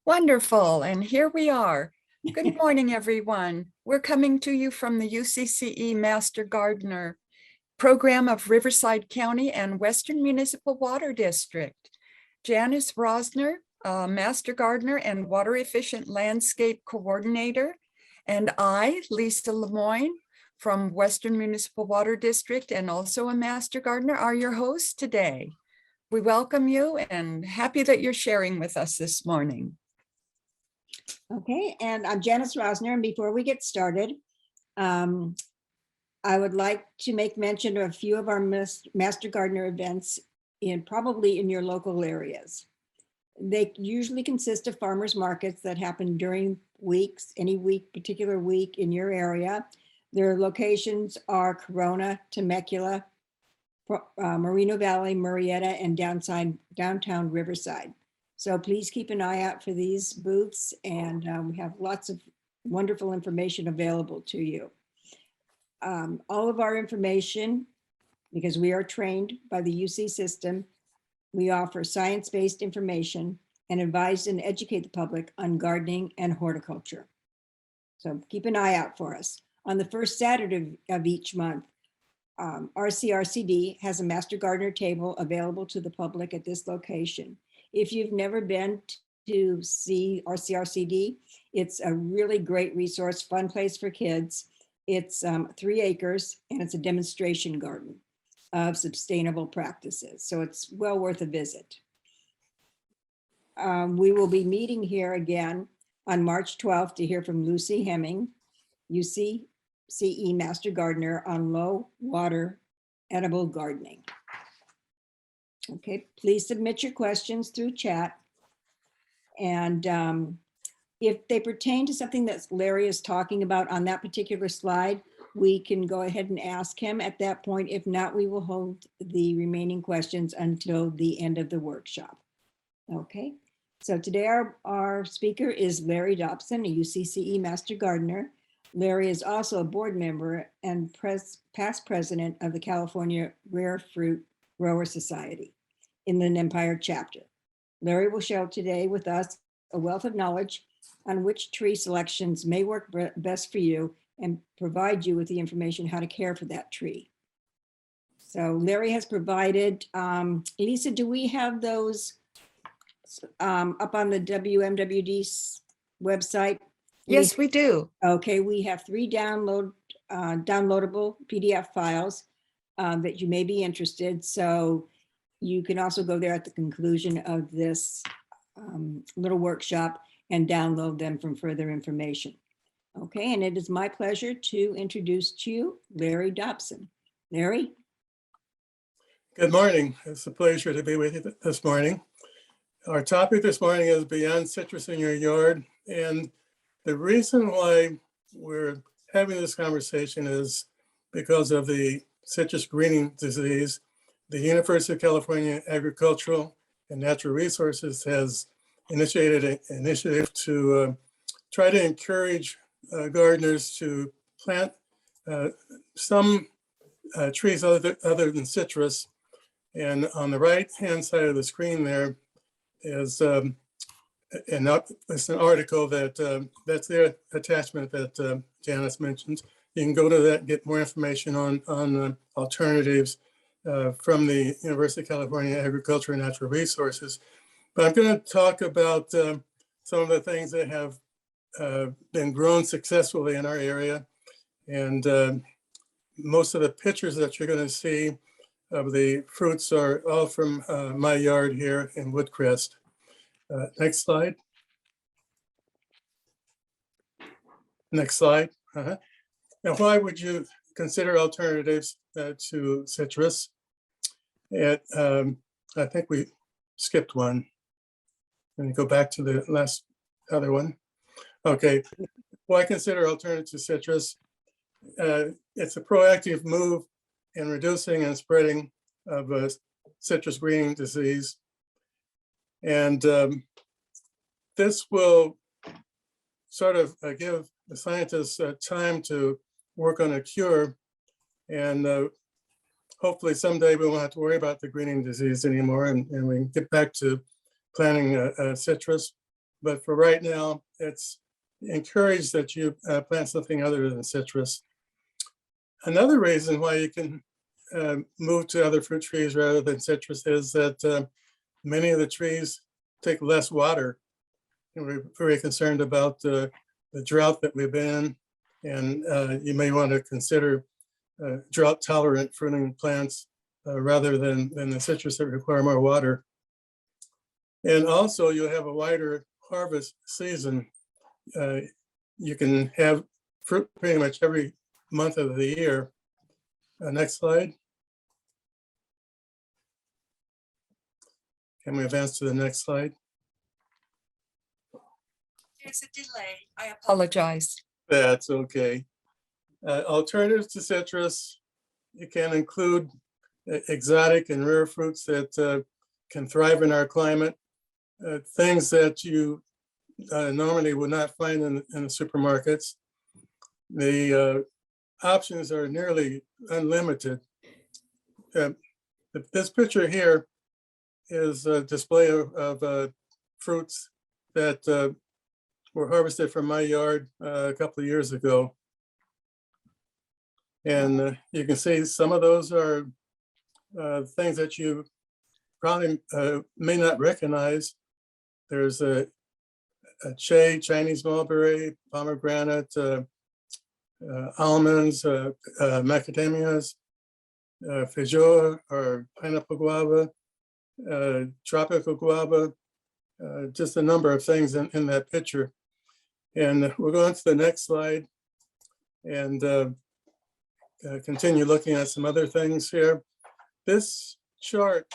Wonderful, and here we are. Good morning, everyone. We're coming to you from the UCCE Master Gardener Program of Riverside County and Western Municipal Water District. Janice Rosner, Master Gardener and Water Efficient Landscape Coordinator, and I, Lisa Lemoyne, from Western Municipal Water District and also a Master Gardener, are your hosts today. We welcome you and happy that you're sharing with us this morning. Okay, and I'm Janice Rosner, and before we get started, I would like to make mention of a few of our Master Gardener events probably in your local areas. They usually consist of farmers markets that happen during weeks, any particular week in your area. Their locations are Corona, Temecula, Moreno Valley, Murrieta, and downtown Riverside. So please keep an eye out for these booths, and we have lots of wonderful information available to you. All of our information, because we are trained by the UC system, we offer science-based information and advise and educate the public on gardening and horticulture. So keep an eye out for us. On the first Saturday of each month, RCRCD has a Master Gardener table available to the public at this location. If you've never been to see RCRCD, it's a really great resource, fun place for kids. It's 3 acres and it's a demonstration garden of sustainable practices. So it's well worth a visit. We will be meeting here again on March 12th to hear from Lucy Hemming, UCCE Master Gardener on low water edible gardening. Okay, please submit your questions through chat. And if they pertain to something that Larry is talking about on that particular slide, we can go ahead and ask him at that point. If not, we will hold the remaining questions until the end of the workshop. Okay, so today our speaker is Larry Dodson, a UCCE Master Gardener. Larry is also a board member and past president of the California Rare Fruit Grower Society in the Empire chapter. Larry will share today with us a wealth of knowledge on which tree selections may work best for you and provide you with the information how to care for that tree. So Larry has provided, Lisa, do we have those up on the WMWD website? Yes, we do. Okay, we have 3 downloadable PDF files that you may be interested. So you can also go there at the conclusion of this little workshop and download them from further information. Okay, and it is my pleasure to introduce to you Larry Dodson. Larry? Good morning. It's a pleasure to be with you this morning. Our topic this morning is Beyond Citrus in Your Yard. And the reason why we're having this conversation is because of the citrus greening disease. The University of California Agricultural and Natural Resources has initiated an initiative to try to encourage gardeners to plant some trees other than citrus. And on the right-hand side of the screen there is it's an article that's their attachment that Janice mentioned. You can go to that and get more information on alternatives from the University of California Agriculture and Natural Resources. But I'm going to talk about some of the things that have been grown successfully in our area. And most of the pictures that you're going to see of the fruits are all from my yard here in Woodcrest. Next slide. Next slide. Now, why would you consider alternatives to citrus? I think we skipped one. Let me go back to the last other one. Okay, why consider alternatives to citrus? It's a proactive move in reducing and spreading of citrus greening disease. And this will sort of give the scientists time to work on a cure. And hopefully someday we won't have to worry about the greening disease anymore, and we can get back to planting citrus. But for right now, it's encouraged that you plant something other than citrus. Another reason why you can move to other fruit trees rather than citrus is that many of the trees take less water. And we're very concerned about the drought that we've been in, and you may want to consider drought tolerant fruiting plants rather than the citrus that require more water. And also you'll have a wider harvest season. You can have fruit pretty much every month of the year. Next slide. Can we advance to the next slide? There's a delay. I apologize. That's okay. Alternatives to citrus, you can include exotic and rare fruits that can thrive in our climate, things that you normally would not find in the supermarkets. The options are nearly unlimited. This picture here is a display of fruits that were harvested from my yard a couple of years ago. And you can see some of those are things that you probably may not recognize. There's a Chinese mulberry, pomegranate, almonds, macadamias, feijoa or pineapple guava, tropical guava, just a number of things in that picture. And we'll go on to the next slide and continue looking at some other things here. This chart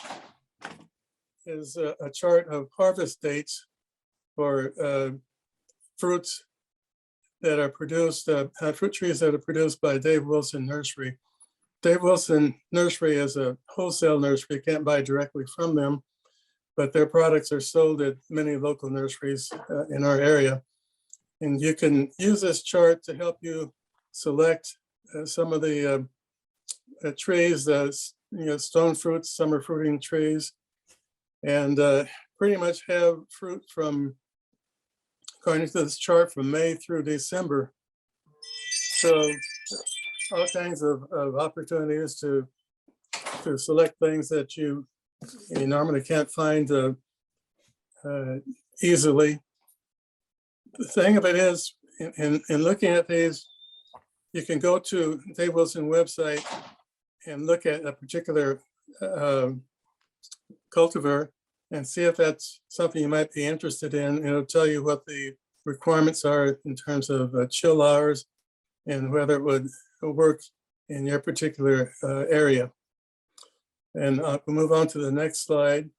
is a chart of harvest dates for fruits that are produced, fruit trees that are produced by Dave Wilson Nursery. Dave Wilson Nursery is a wholesale nursery, can't buy directly from them, but their products are sold at many local nurseries in our area. And you can use this chart to help you select some of the trees, stone fruits, summer fruiting trees, and pretty much have fruit from, according to this chart, from May through December. So all kinds of opportunities to select things that you normally can't find easily. The thing of it is, in looking at these, you can go to Dave Wilson website and look at a particular cultivar and see if that's something you might be interested in. It'll tell you what the requirements are in terms of chill hours and whether it would work in your particular area. And we'll move on to the next slide.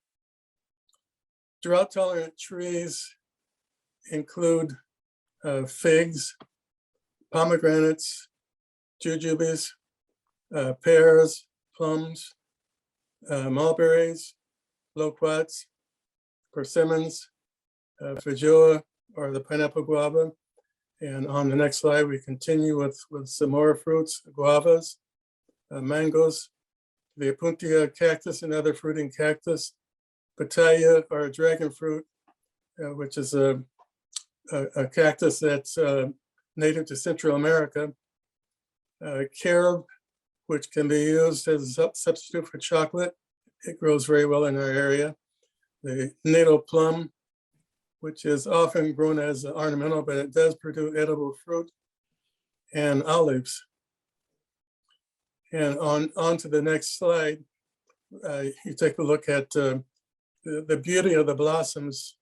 Drought tolerant trees include figs, pomegranates, jujubes, pears, plums, mulberries, loquats, persimmons, feijoa, or the pineapple guava. And on the next slide, we continue with some more fruits, guavas, mangoes, the Apuntia cactus and other fruiting cactus, pitaya or dragon fruit, which is a cactus that's native to Central America, carob, which can be used as a substitute for chocolate. It grows very well in our area. The natal plum, which is often grown as ornamental, but it does produce edible fruit, and olives. And on to the next slide, you take a look at the beauty of the blossoms,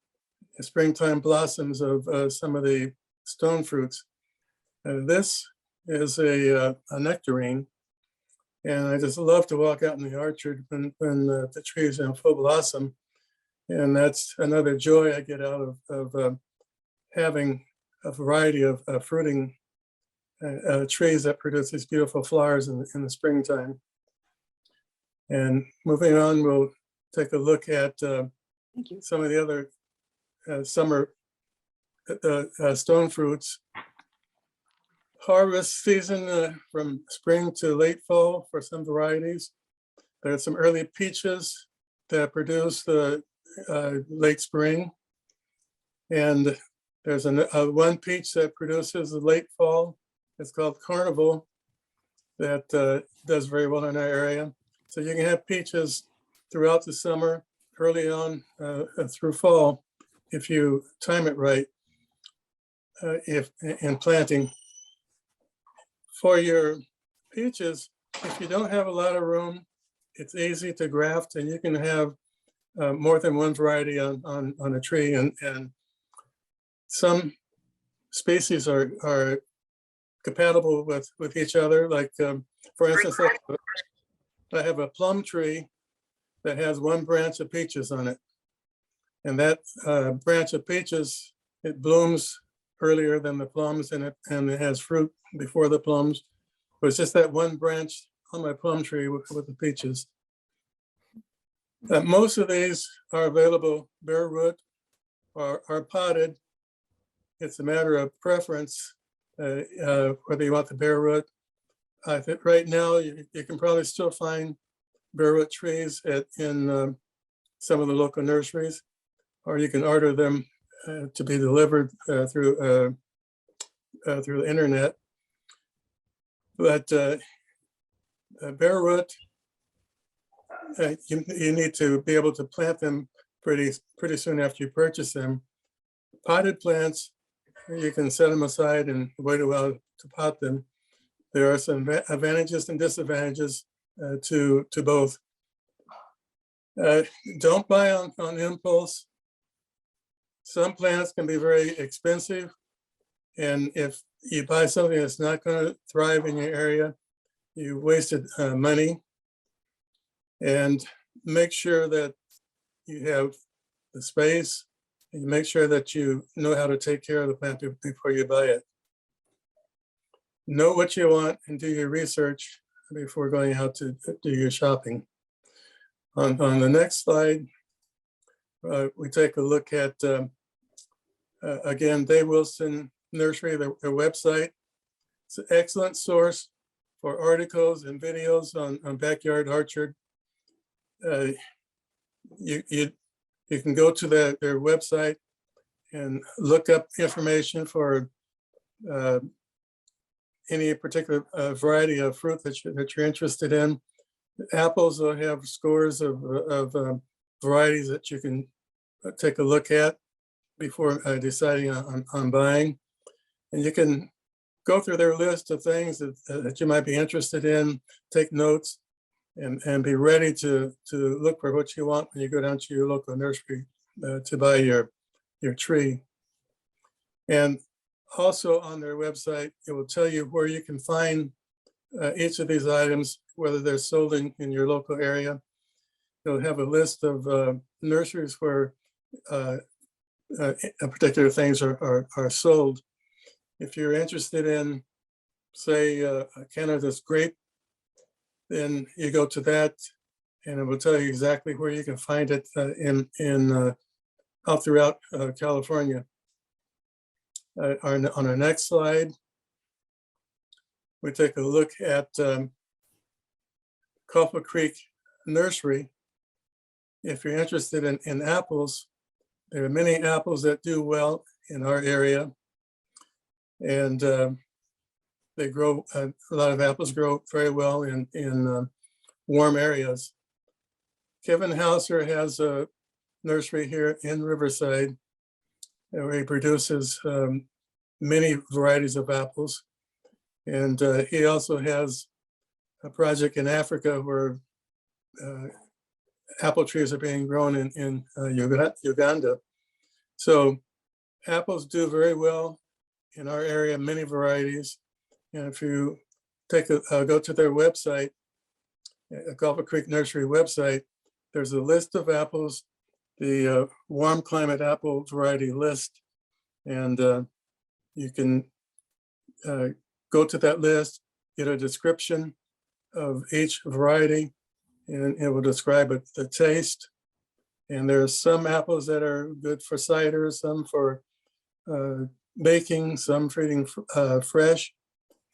the springtime blossoms of some of the stone fruits. This is a nectarine, and I just love to walk out in the orchard when the trees are in full blossom. And that's another joy I get out of having a variety of fruiting trees that produce these beautiful flowers in the springtime. And moving on, we'll take a look at some of the other summer stone fruits. Harvest season from spring to late fall for some varieties. There are some early peaches that produce the late spring. And there's one peach that produces a late fall. It's called Carnival, that does very well in our area. So you can have peaches throughout the summer, early on through fall, if you time it right, if in planting. For your peaches, if you don't have a lot of room, it's easy to graft, and you can have more than one variety on a tree. And some species are compatible with each other. Like, for instance, I have a plum tree that has one branch of peaches on it. And that branch of peaches, it blooms earlier than the plums, and it has fruit before the plums. But it's just that one branch on my plum tree with the peaches. Most of these are available bare root or potted. It's a matter of preference, whether you want the bare root. I think right now you can probably still find bare root trees in some of the local nurseries, or you can order them to be delivered through the internet. But bare root, you need to be able to plant them pretty soon after you purchase them. Potted plants, you can set them aside and wait a while to pot them. There are some advantages and disadvantages to both. Don't buy on impulse. Some plants can be very expensive, and if you buy something that's not going to thrive in your area, you wasted money. And make sure that you have the space, and you make sure that you know how to take care of the plant before you buy it. Know what you want and do your research before going out to do your shopping. On the next slide, we take a look at, again, Dave Wilson Nursery, their website. It's an excellent source for articles and videos on backyard orchard. You can go to their website and look up information for any particular variety of fruit that you're interested in. Apples will have scores of varieties that you can take a look at before deciding on buying. And you can go through their list of things that you might be interested in, take notes, and be ready to look for what you want when you go down to your local nursery to buy your tree. And also on their website, it will tell you where you can find each of these items, whether they're sold in your local area. They'll have a list of nurseries where particular things are sold. If you're interested in, say, Canada's grape, then you go to that, and it will tell you exactly where you can find it out throughout California. On our next slide, we take a look at Copper Creek Nursery. If you're interested in apples, there are many apples that do well in our area, and they grow, a lot of apples grow very well in warm areas. Kevin Hauser has a nursery here in Riverside where he produces many varieties of apples. And he also has a project in Africa where apple trees are being grown in Uganda. So apples do very well in our area, many varieties. And if you take go to their website, Copper Creek Nursery website, there's a list of apples, the warm climate apple variety list. And you can go to that list, get a description of each variety, and it will describe the taste. And there's some apples that are good for cider, some for baking, some for eating fresh.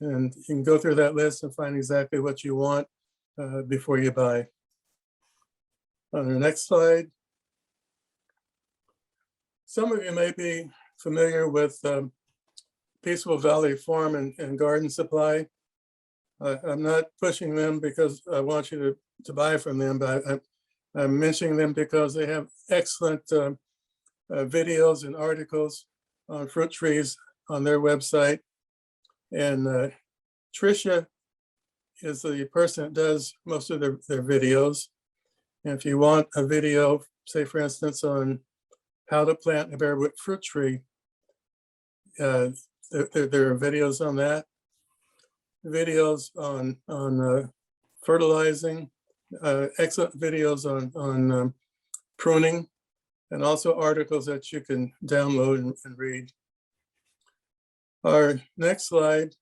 And you can go through that list and find exactly what you want before you buy. On the next slide, Some of you may be familiar with Peaceful Valley Farm and Garden Supply. I'm not pushing them because I want you to buy from them, but I'm mentioning them because they have excellent videos and articles on fruit trees on their website. And Tricia is the person that does most of their videos. And if you want a video, say for instance, on how to plant a barewood fruit tree, there are videos on that. Videos on fertilizing, excellent videos on pruning, and also articles that you can download and read. Our next slide,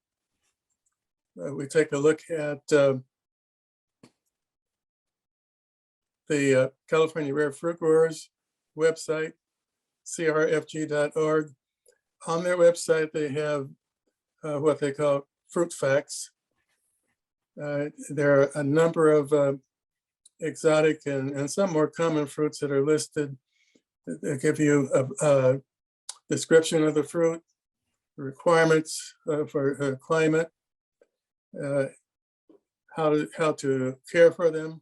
we take a look at the California Rare Fruit Growers website, crfg.org. On their website, they have what they call fruit facts. There are a number of exotic and some more common fruits that are listed. They give you a description of the fruit, requirements for climate, how to care for them.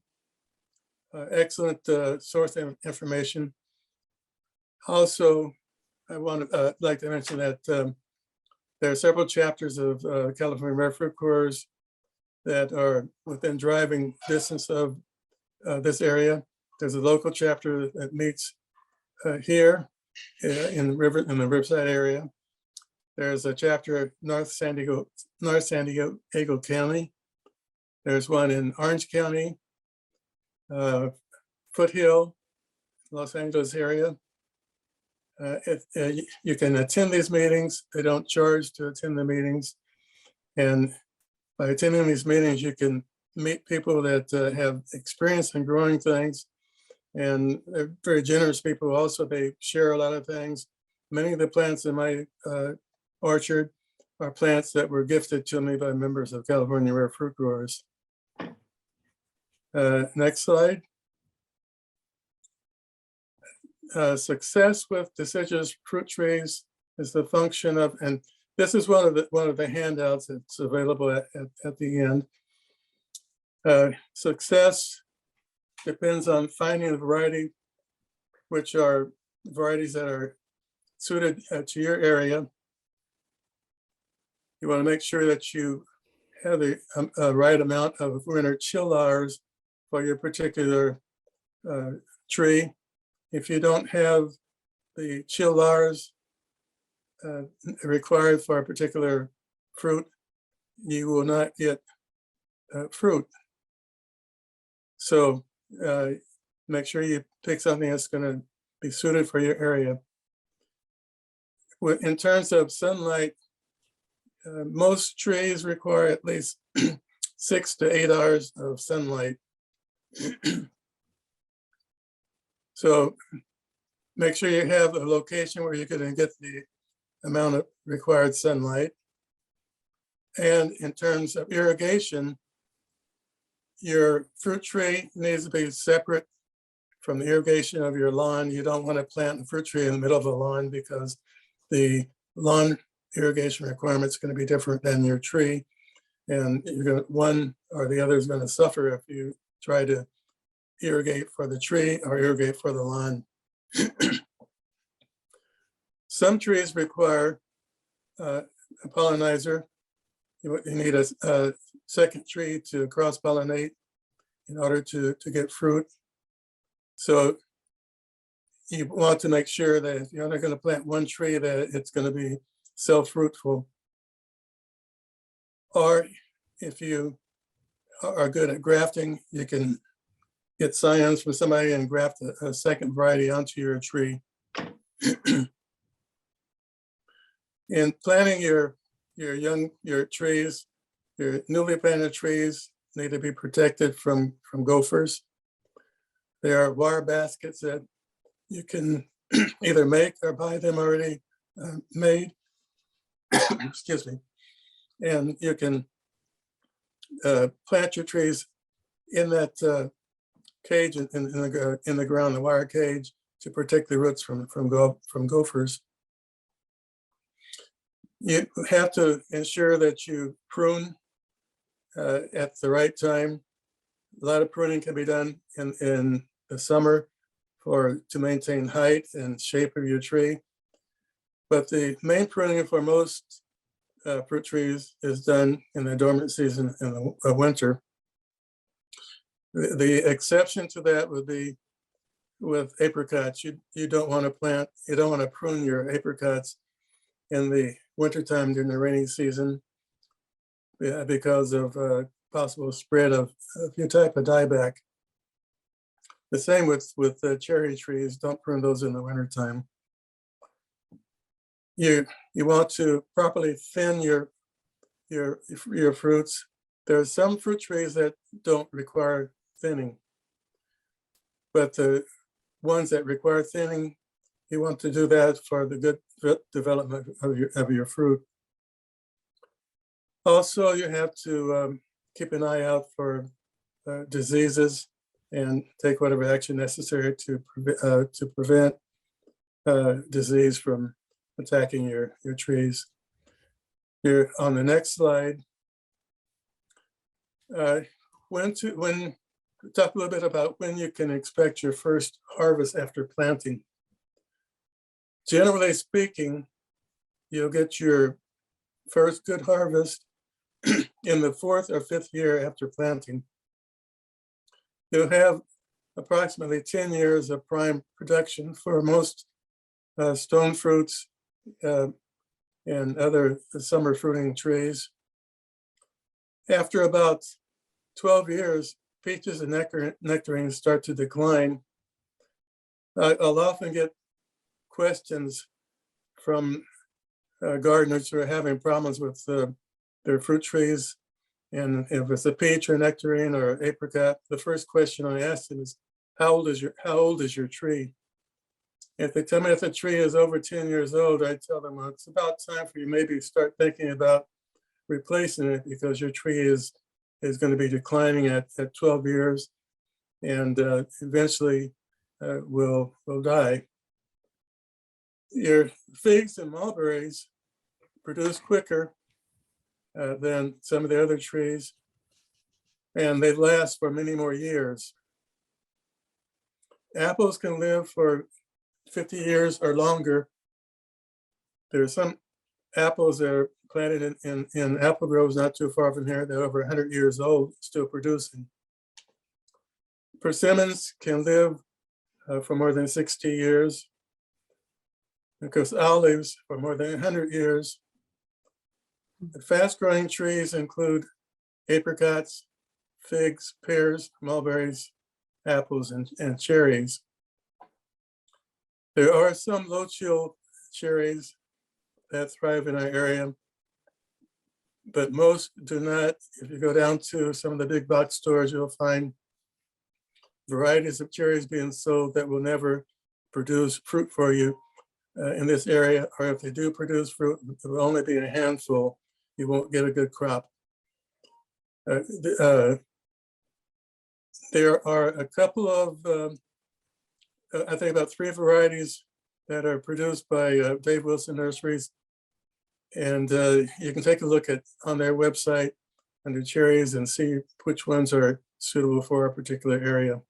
Excellent source of information. Also, I like to mention that there are several chapters of California Rare Fruit Growers that are within driving distance of this area. There's a local chapter that meets here in the Riverside area. There's a chapter North San Diego County. There's one in Orange County, Foothill, Los Angeles area. You can attend these meetings. They don't charge to attend the meetings. And by attending these meetings, you can meet people that have experience in growing things. And they're very generous people also. They share a lot of things. Many of the plants in my orchard are plants that were gifted to me by members of California Rare Fruit Growers. Next slide. Success with deciduous fruit trees is the function of, and this is one of the handouts that's available at the end. Success depends on finding a variety, which are varieties that are suited to your area. You want to make sure that you have the right amount of winter chill hours for your particular tree. If you don't have the chill hours required for a particular fruit, you will not get fruit. So make sure you pick something that's going to be suited for your area. In terms of sunlight, most trees require at least 6 to 8 hours of sunlight. So make sure you have a location where you're going to get the amount of required sunlight. And in terms of irrigation, your fruit tree needs to be separate from the irrigation of your lawn. You don't want to plant a fruit tree in the middle of a lawn because the lawn irrigation requirement is going to be different than your tree. And you're going to, one or the other is going to suffer if you try to irrigate for the tree or irrigate for the lawn. Some trees require a pollinizer. You need a second tree to cross-pollinate in order to get fruit. So you want to make sure that if you're only going to plant one tree, that it's going to be self-fruitful. Or if you are good at grafting, you can get scions from somebody and graft a second variety onto your tree. In planting your trees, your newly planted trees need to be protected from gophers. There are wire baskets that you can either make or buy them already made. Excuse me. And you can plant your trees in that cage in the ground, the wire cage, to protect the roots from gophers. You have to ensure that you prune at the right time. A lot of pruning can be done in the summer to maintain height and shape of your tree. But the main pruning for most fruit trees is done in the dormant season in the winter. The exception to that would be with apricots. You don't want to prune your apricots in the wintertime during the rainy season because of possible spread of a few type of dieback. The same with cherry trees. Don't prune those in the wintertime. You want to properly thin your fruits. There are some fruit trees that don't require thinning, but the ones that require thinning, you want to do that for the good development of your fruit. Also, you have to keep an eye out for diseases and take whatever action necessary to prevent disease from attacking your trees. Here on the next slide, talk a little bit about when you can expect your first harvest after planting. Generally speaking, you'll get your first good harvest in the 4th or 5th year after planting. You'll have approximately 10 years of prime production for most stone fruits and other summer fruiting trees. After about 12 years, peaches and nectarines start to decline. I'll often get questions from gardeners who are having problems with their fruit trees. And if it's a peach or nectarine or apricot, the first question I ask them is, how old is your tree? If they tell me if the tree is over 10 years old, I tell them, well, it's about time for you maybe start thinking about replacing it because your tree is going to be declining at 12 years and eventually will die. Your figs and mulberries produce quicker than some of the other trees, and they last for many more years. Apples can live for 50 years or longer. There are some apples that are planted in apple groves not too far from here. They're over 100 years old, still producing. Persimmons can live for more than 60 years. Of course, olives for more than 100 years. Fast-growing trees include apricots, figs, pears, mulberries, apples, and cherries. There are some low-chill cherries that thrive in our area, but most do not. If you go down to some of the big box stores, you'll find varieties of cherries being sold that will never produce fruit for you in this area, or if they do produce fruit, it will only be a handful. You won't get a good crop. There are a couple of, I think about 3 varieties that are produced by Dave Wilson Nurseries. And you can take a look on their website under cherries and see which ones are suitable for a particular area.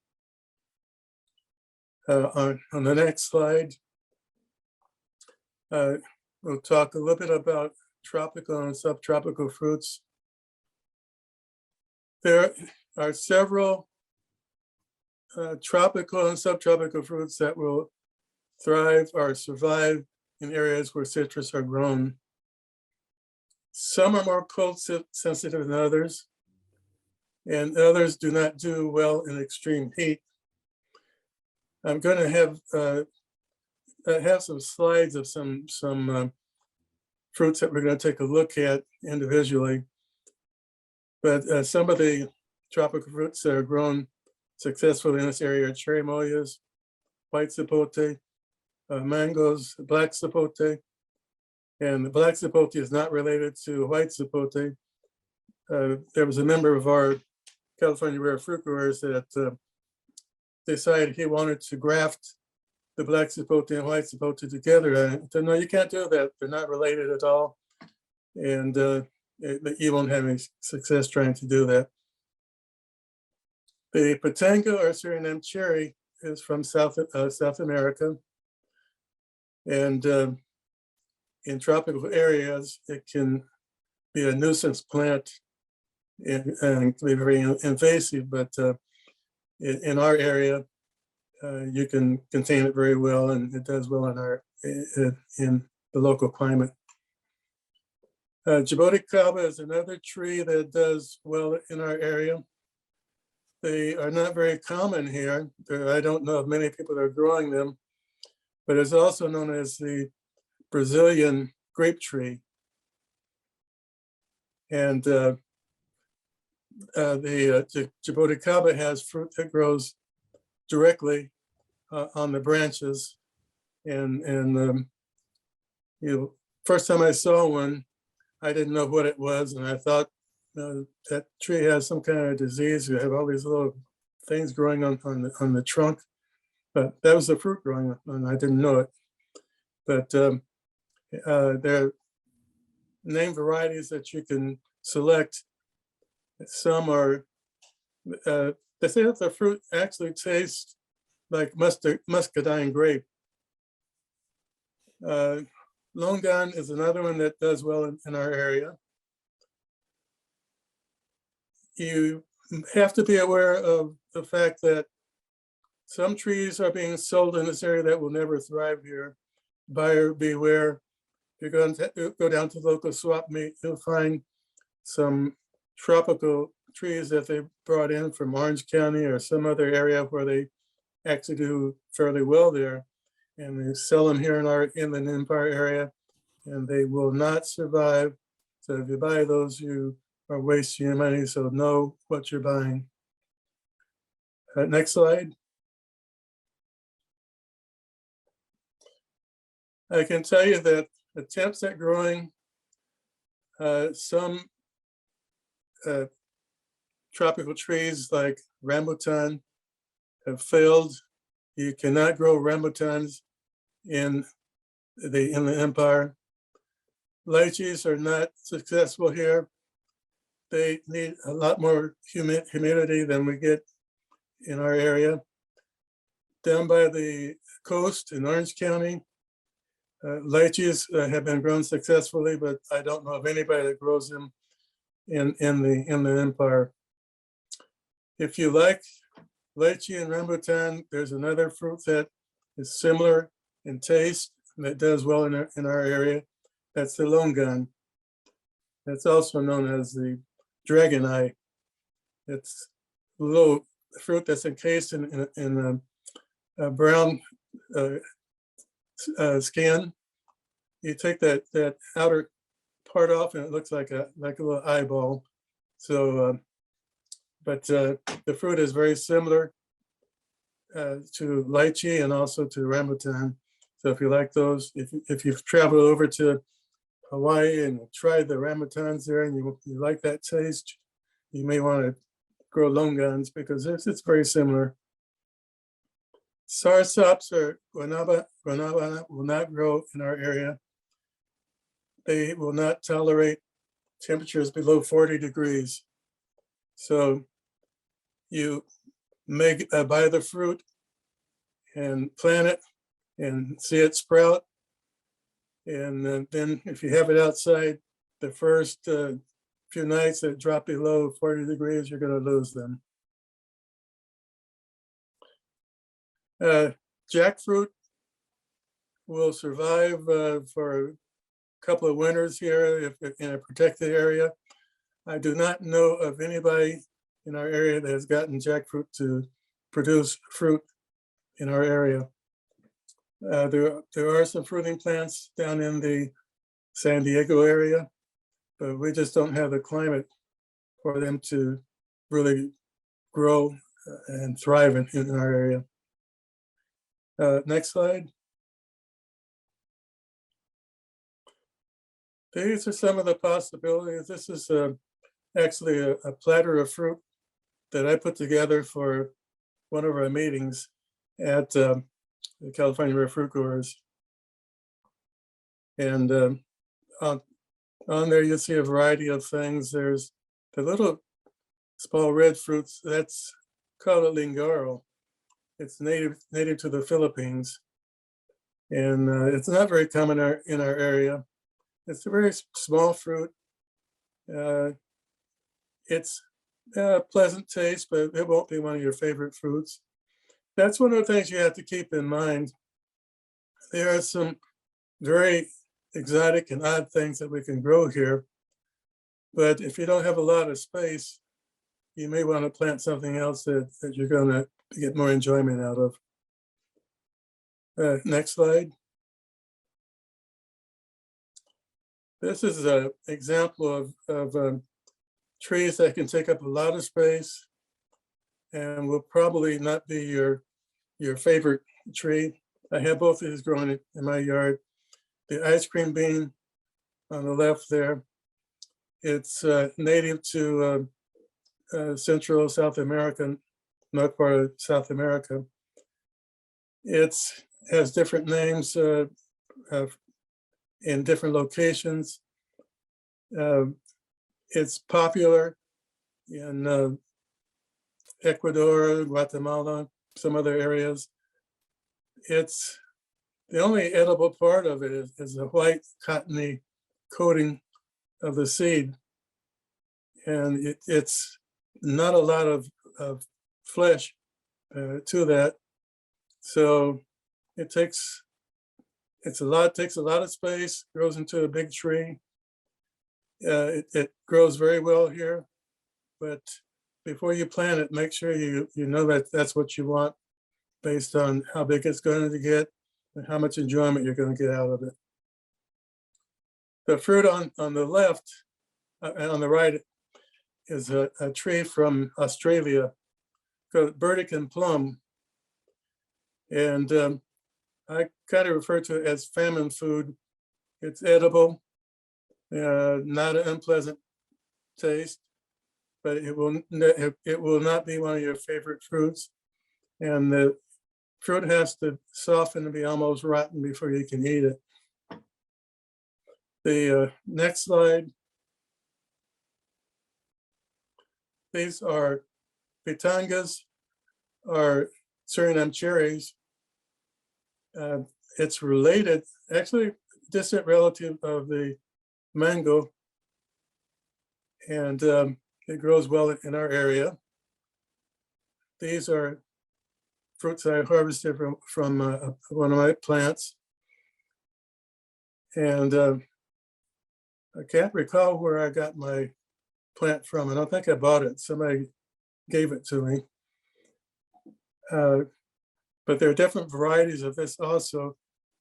On the next slide, we'll talk a little bit about tropical and subtropical fruits. There are several tropical and subtropical fruits that will thrive or survive in areas where citrus are grown. Some are more cold sensitive than others, and others do not do well in extreme heat. I'm going to have some slides of some fruits that we're going to take a look at individually. But some of the tropical fruits that are grown successfully in this area are cherry mollias, white sapote, mangoes, black sapote. And the black sapote is not related to white sapote. There was a member of our California Rare Fruit Growers that decided he wanted to graft the black sapote and white sapote together. I said, no, you can't do that. They're not related at all. And you won't have any success trying to do that. The Patango or Suriname cherry is from South America. And in tropical areas, it can be a nuisance plant and be very invasive, but in our area, you can contain it very well, and it does well in the local climate. Jaboticaba is another tree that does well in our area. They are not very common here. I don't know if many people are growing them, but it's also known as the Brazilian grape tree. And the Jaboticaba has fruit that grows directly on the branches. And first time I saw one, I didn't know what it was, and I thought that tree has some kind of disease. You have all these little things growing on the trunk, but that was the fruit growing, and I didn't know it. But there are name varieties that you can select. Some are, they say that the fruit actually tastes like muscadine grape. Longan is another one that does well in our area. You have to be aware of the fact that some trees are being sold in this area that will never thrive here. Buyer beware. If you're going to go down to the local swap meet, you'll find some tropical trees that they brought in from Orange County or some other area where they actually do fairly well there. And they sell them here in our Inland Empire area, and they will not survive. So if you buy those, you are wasting your money, so know what you're buying. Next slide. I can tell you that attempts at growing some tropical trees like rambutan have failed. You cannot grow rambutans in the Inland Empire. Lychees are not successful here. They need a lot more humidity than we get in our area. Down by the coast in Orange County, lychees have been grown successfully, but I don't know of anybody that grows them in the Empire. If you like lychee and rambutan, there's another fruit that is similar in taste and that does well in our area. That's the longan. It's also known as the dragon eye. It's a little fruit that's encased in a brown skin. You take that outer part off, and it looks like a little eyeball. So, but the fruit is very similar to lychee and also to rambutan. So if you like those, if you've traveled over to Hawaii and tried the rambutans there and you like that taste, you may want to grow longans because it's very similar. Sarsops or guanaba will not grow in our area. They will not tolerate temperatures below 40 degrees. So you may buy the fruit and plant it and see it sprout. And then if you have it outside the first few nights that drop below 40 degrees, you're going to lose them. Jackfruit will survive for a couple of winters here if in a protected area. I do not know of anybody in our area that has gotten jackfruit to produce fruit in our area. There are some fruiting plants down in the San Diego area, but we just don't have the climate for them to really grow and thrive in our area. Next slide. These are some of the possibilities. This is actually a platter of fruit that I put together for one of our meetings at the the California Rare Fruit Growers. And on there, you'll see a variety of things. There's the little small red fruits, that's called a lingaro. It's native to the Philippines. And it's not very common in our area. It's a very small fruit. It's a pleasant taste, but it won't be one of your favorite fruits. That's one of the things you have to keep in mind. There are some very exotic and odd things that we can grow here. But if you don't have a lot of space, you may want to plant something else that you're going to get more enjoyment out of. Next slide. This is an example of trees that can take up a lot of space and will probably not be your favorite tree. I have both of these growing in my yard. The ice cream bean on the left there, it's native to Central South America, north part of South America. It has different names in different locations. It's popular in Ecuador, Guatemala, some other areas. It's the only edible part of it is the white cottony coating of the seed. And it's not a lot of flesh to that. So it takes a lot of space, grows into a big tree. It grows very well here, but before you plant it, make sure you know that that's what you want based on how big it's going to get and how much enjoyment you're going to get out of it. The fruit on the left and on the right is a tree from Australia called Burdekin plum. And I kind of refer to it as famine food. It's edible, not an unpleasant taste, but it will not be one of your favorite fruits. And the fruit has to soften and be almost rotten before you can eat it. The next slide. These are pitangas, or Suriname cherries. It's related, actually distant relative of the mango, and it grows well in our area. These are fruits I harvested from one of my plants. And I can't recall where I got my plant from. I don't think I bought it. Somebody gave it to me. But there are different varieties of this also.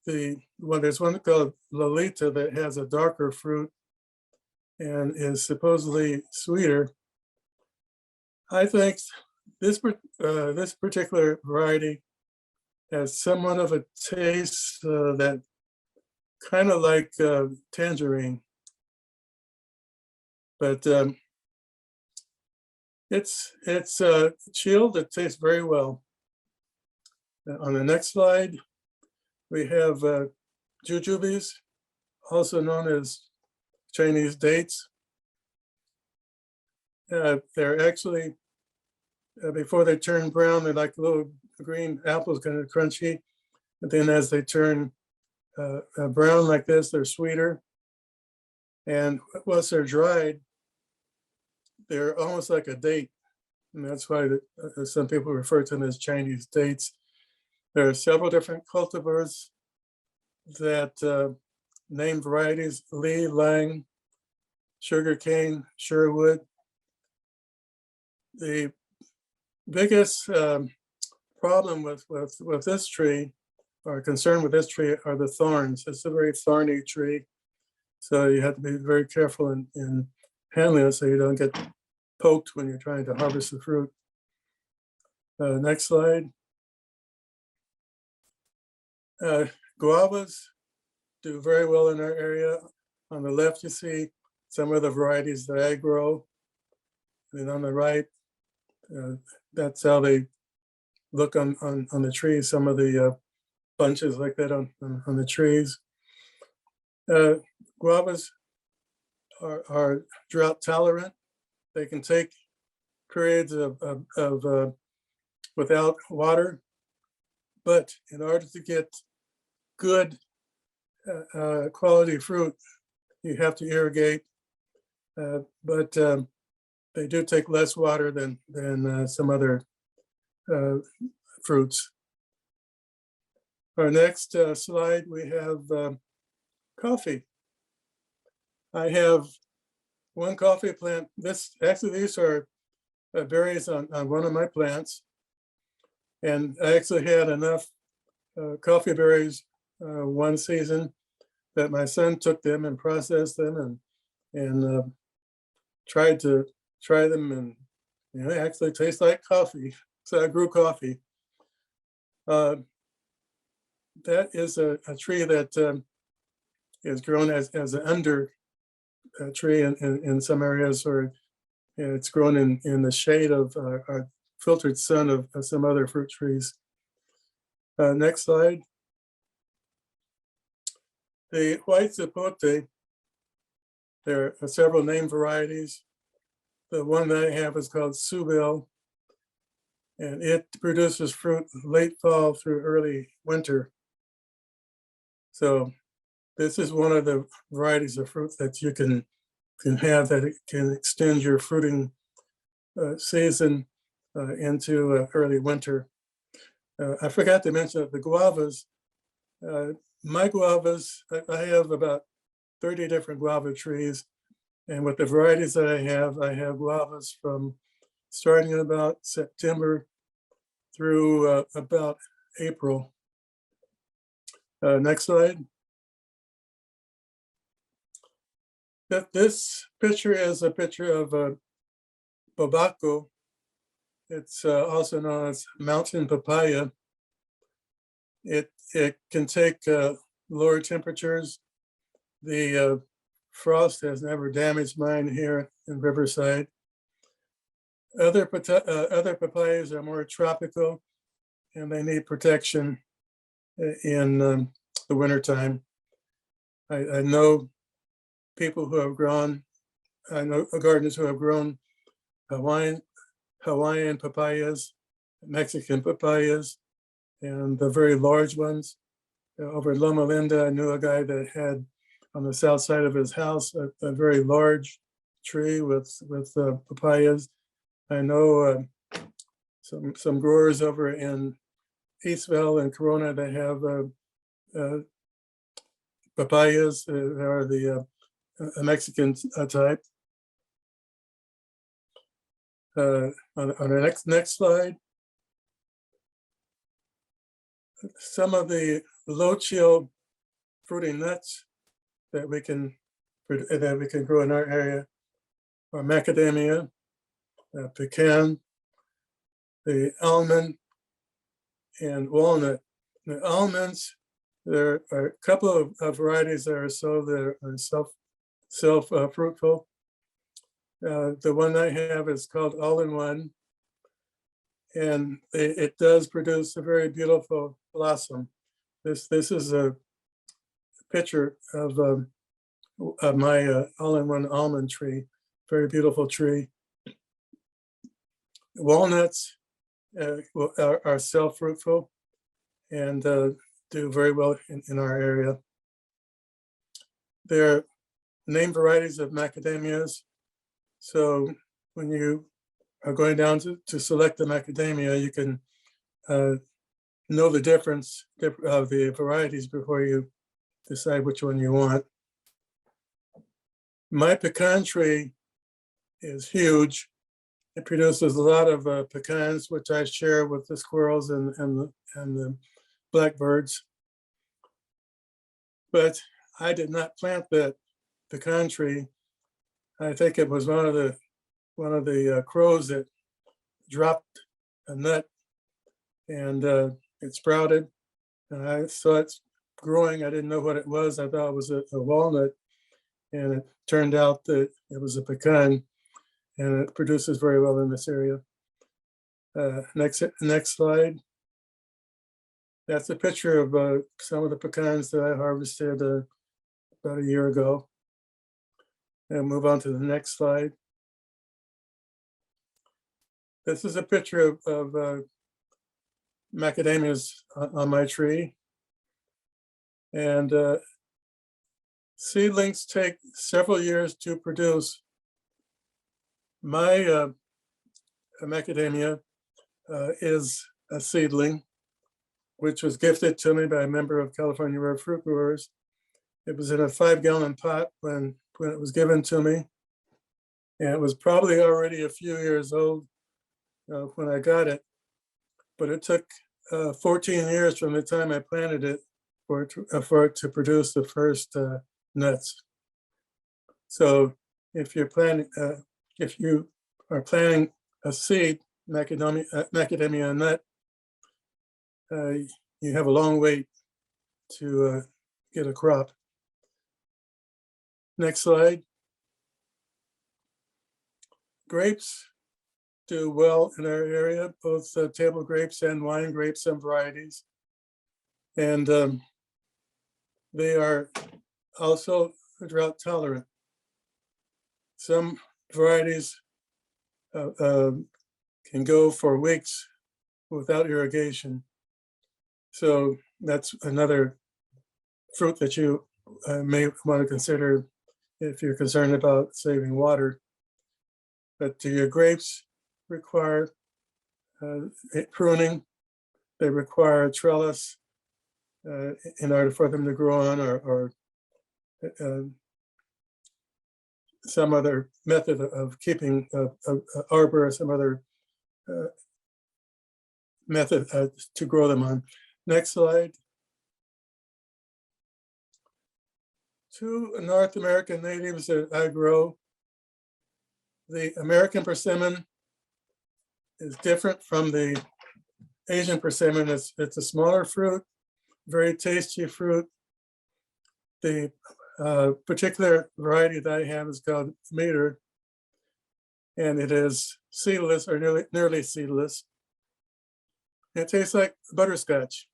There's one called Lolita that has a darker fruit and is supposedly sweeter. I think this particular variety has somewhat of a taste that kind of like tangerine, but it's chilled. It tastes very well. On the next slide, we have jujubes, also known as Chinese dates. They're actually, before they turn brown, they're like little green apples, kind of crunchy. And then as they turn brown like this, they're sweeter. And once they're dried, they're almost like a date. And that's why some people refer to them as Chinese dates. There are several different cultivars that name varieties: Li, Lang, sugarcane, Sherwood. The biggest problem with this tree, or concern with this tree, are the thorns. It's a very thorny tree, so you have to be very careful in handling it so you don't get poked when you're trying to harvest the fruit. Next slide. Guavas do very well in our area. On the left, you see some of the varieties that I grow. And on the right, that's how they look on the tree. Some of the bunches like that on the trees. Guavas are drought tolerant. They can take periods of without water, but in order to get good quality fruit, you have to irrigate. But they do take less water than some other fruits. Our next slide, we have coffee. I have one coffee plant. These are berries on one of my plants. And I actually had enough coffee berries one season that my son took them and processed them and tried them, and they actually taste like coffee. So I grew coffee. That is a tree that is grown as an under tree in some areas, or it's grown in the shade of filtered sun of some other fruit trees. Next slide. The white zapote, there are several name varieties. The one that I have is called Subel, and it produces fruit late fall through early winter. So this is one of the varieties of fruit that you can have that it can extend your fruiting season into early winter. I forgot to mention that the guavas, my guavas, I have about 30 different guava trees. And with the varieties that I have guavas from starting in about September through about April. Next slide. This picture is a picture of Babaco. It's also known as mountain papaya. It can take lower temperatures. The frost has never damaged mine here in Riverside. Other papayas are more tropical, and they need protection in the wintertime. I know people who have grown, I know gardeners who have grown Hawaiian papayas, Mexican papayas, and the very large ones. Over at Loma Linda, I knew a guy that had on the south side of his house a very large tree with papayas. I know some growers over in Eastvale and Corona that have papayas that are the Mexican type. On the next slide, some of the low chill fruiting nuts that we can grow in our area are macadamia, pecan, the almond, and walnut. The almonds, there are a couple of varieties that are self-fruitful. The one I have is called All-in-One, and it does produce a very beautiful blossom. This is a picture of my All-in-One almond tree, very beautiful tree. Walnuts are self-fruitful and do very well in our area. There are name varieties of macadamias. So when you are going down to select the macadamia, you can know the difference of the varieties before you decide which one you want. My pecan tree is huge. It produces a lot of pecans, which I share with the squirrels and the blackbirds. But I did not plant that pecan tree. I think it was one of the crows that dropped a nut, and it sprouted. And I saw it growing. I didn't know what it was. I thought it was a walnut, and it turned out that it was a pecan, and it produces very well in this area. Next slide. That's a picture of some of the pecans that I harvested about a year ago. And move on to the next slide. This is a picture of macadamias on my tree. And seedlings take several years to produce. My macadamia is a seedling, which was gifted to me by a member of California Rare Fruit Growers. It was in a 5-gallon pot when it was given to me. And it was probably already a few years old when I got it, but it took 14 years from the time I planted it for it to produce the first nuts. So if you are planting a seed, macadamia nut, you have a long wait to get a crop. Next slide. Grapes do well in our area, both table grapes and wine grapes, some varieties. And they are also drought tolerant. Some varieties can go for weeks without irrigation. So that's another fruit that you may want to consider if you're concerned about saving water. But your grapes require pruning. They require trellis in order for them to grow on, or some other method of keeping arbor, or some other method to grow them on. Next slide. 2 North American natives that I grow. The American persimmon is different from the Asian persimmon. It's a smaller fruit, very tasty fruit. The particular variety that I have is called Meter, and it is seedless or nearly seedless. It tastes like butterscotch.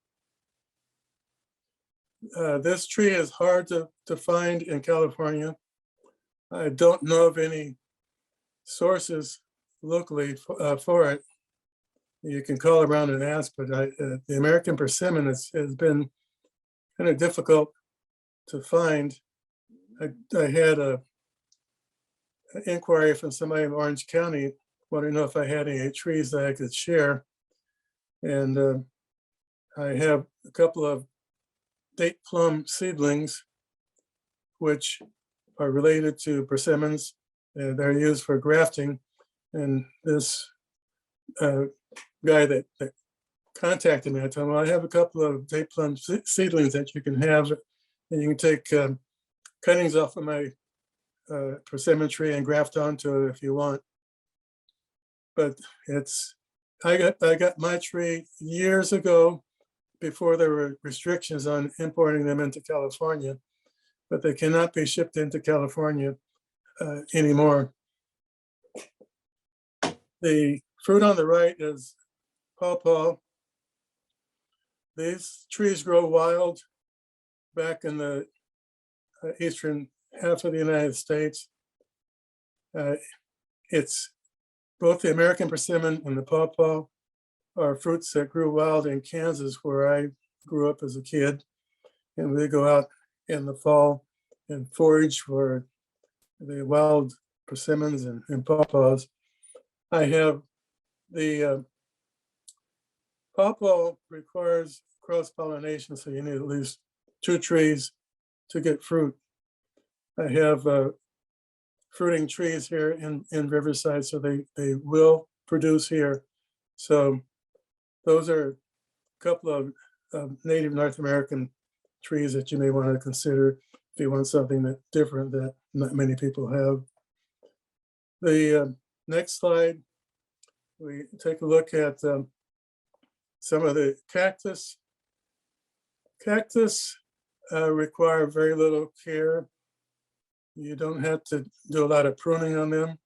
This tree is hard to find in California. I don't know of any sources locally for it. You can call around and ask, but the American persimmon has been kind of difficult to find. I had an inquiry from somebody in Orange County wanting to know if I had any trees that I could share. And I have a couple of date plum seedlings, which are related to persimmons. They're used for grafting. And this guy that contacted me, I told him, well, I have a couple of date plum seedlings that you can have, and you can take cuttings off of my persimmon tree and graft onto it if you want. But I got my tree years ago, before there were restrictions on importing them into California, but they cannot be shipped into California anymore. The fruit on the right is pawpaw. These trees grow wild back in the eastern half of the United States. It's both the American persimmon and the pawpaw are fruits that grew wild in Kansas, where I grew up as a kid. And we go out in the fall and forage for the wild persimmons and pawpaws. I have the pawpaw requires cross-pollination, so you need at least 2 trees to get fruit. I have fruiting trees here in Riverside, so they will produce here. So those are a couple of native North American trees that you may want to consider if you want something that's different that not many people have. The next slide, we take a look at some of the cactus. Cactus require very little care. You don't have to do a lot of pruning on them.